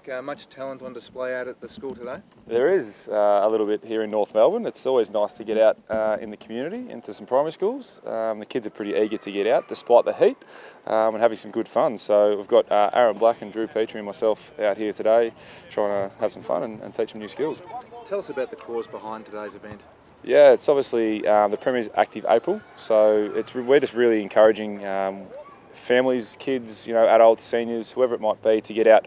Jack. Much talent on display out at the school today? There is a little bit here in North Melbourne. It's always nice to get out in the community, into some primary schools. The kids are pretty eager to get out despite the heat and having some good fun. So we've got Aaron Black and Drew Petrie and myself out here today trying to have some fun and teach them new skills. Tell us about the cause behind today's event. Yeah, it's obviously the Premier's Active April, so we're just really encouraging families, kids, adults, seniors, whoever it might be, to get out,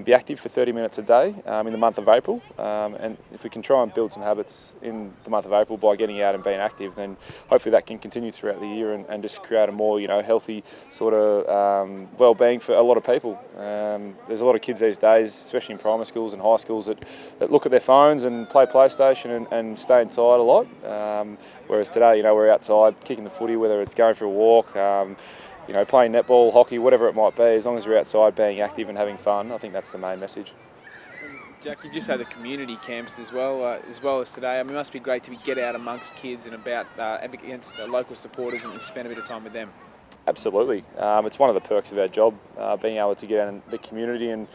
be active for 30 minutes a day in the month of April. And if we can try and build some habits in the month of April by getting out and being active, then hopefully that can continue throughout the year and just create a more, healthy sort of well-being for a lot of people. There's a lot of kids these days, especially in primary schools and high schools, that look at their phones and play PlayStation and stay inside a lot. Whereas today, we're outside kicking the footy, whether it's going for a walk, playing netball, hockey, whatever it might be. As long as you're outside being active and having fun, I think that's the main message. Jack, you just had the community camps as well as today. I mean, it must be great to get out amongst kids and about against local supporters and spend a bit of time with them. Absolutely. It's one of the perks of our job, being able to get out in the community and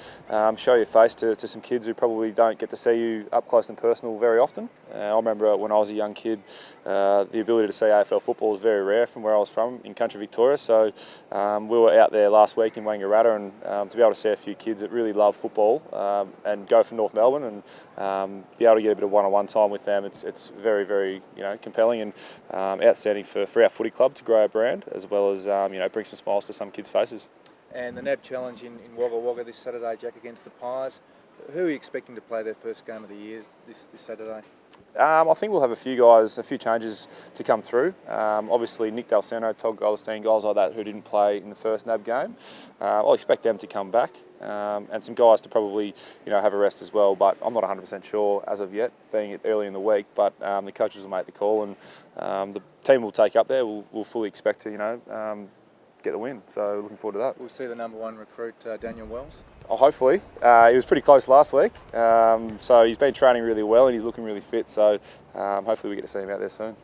show your face to some kids who probably don't get to see you up close and personal very often. I remember when I was a young kid, the ability to see AFL football was very rare from where I was from in country Victoria. So we were out there last week in Wangaratta, and to be able to see a few kids that really love football and go from North Melbourne and be able to get a bit of one-on-one time with them, it's very, very compelling and outstanding for our footy club to grow our brand, as well as bring some smiles to some kids' faces. And the NAB Challenge in Wagga Wagga this Saturday, Jack, against the Pies. Who are you expecting to play their first game of the year this Saturday? I think we'll have a few changes to come through. Obviously, Nick Dalceno, Todd Goldstein, guys like that who didn't play in the first NAB game. I'll expect them to come back and some guys to probably have a rest as well, but I'm not 100% sure as of yet, being it early in the week. But the coaches will make the call, and the team will take up there. We'll fully expect to get the win. So looking forward to that. We'll see the number one recruit, Daniel Wells. Oh, hopefully. He was pretty close last week, so he's been training really well and he's looking really fit, so hopefully we get to see him out there soon.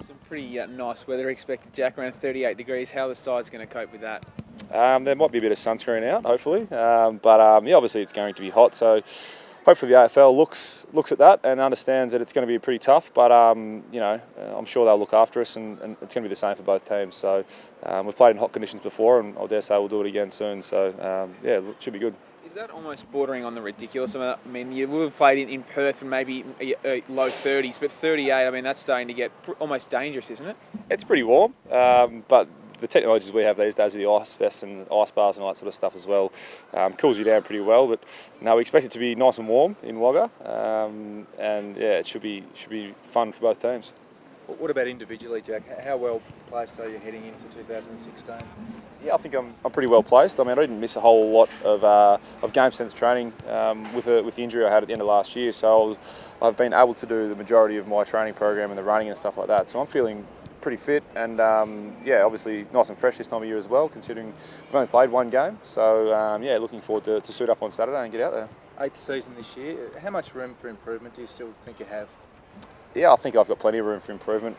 Some pretty nice weather expected, Jack, around 38 degrees. How are the sides going to cope with that? There might be a bit of sunscreen out, hopefully, but obviously it's going to be hot, so hopefully the AFL looks at that and understands that it's going to be pretty tough, but I'm sure they'll look after us, and it's going to be the same for both teams. So we've played in hot conditions before, and I dare say we'll do it again soon. So it should be good. Is that almost bordering on the ridiculous? I mean, you would have played in Perth and maybe low 30s, but 38, I mean, that's starting to get almost dangerous, isn't it? It's pretty warm, but the technologies we have these days with the ice vests and ice bars and all that sort of stuff as well cools you down pretty well. But no, we expect it to be nice and warm in Wagga, and it should be fun for both teams. What about individually, Jack? How well placed are you heading into 2016? Yeah, I think I'm pretty well placed. I mean, I didn't miss a whole lot of game sense training with the injury I had at the end of last year. So I've been able to do the majority of my training program and the running and stuff like that. So I'm feeling pretty fit and obviously nice and fresh this time of year as well, considering we've only played one game. So looking forward to suit up on Saturday and get out there. 8th season this year. How much room for improvement do you still think you have? Yeah, I think I've got plenty of room for improvement.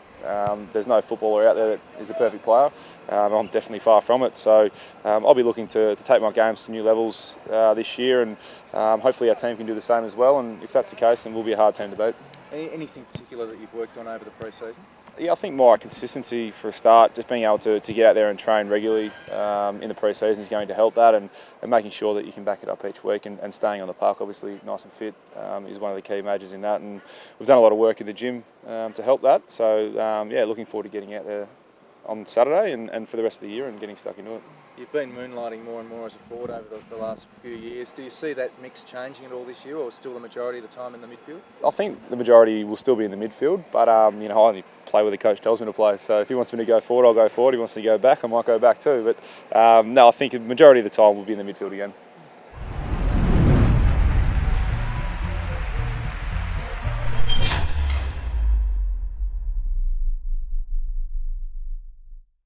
There's no footballer out there that is the perfect player. I'm definitely far from it. So I'll be looking to take my games to new levels this year, and hopefully our team can do the same as well. And if that's the case, then we'll be a hard team to beat. Anything particular that you've worked on over the pre-season? Yeah, I think more consistency for a start. Just being able to get out there and train regularly in the pre-season is going to help that, and making sure that you can back it up each week, and staying on the park, obviously nice and fit, is one of the key majors in that. And we've done a lot of work in the gym to help that. So looking forward to getting out there on Saturday and for the rest of the year and getting stuck into it. You've been moonlighting more and more as a forward over the last few years. Do you see that mix changing at all this year, or still the majority of the time in the midfield? I think the majority will still be in the midfield, but I only play where the coach tells me to play. So if he wants me to go forward, I'll go forward. If he wants me to go back, I might go back too. But no, I think the majority of the time we'll be in the midfield again.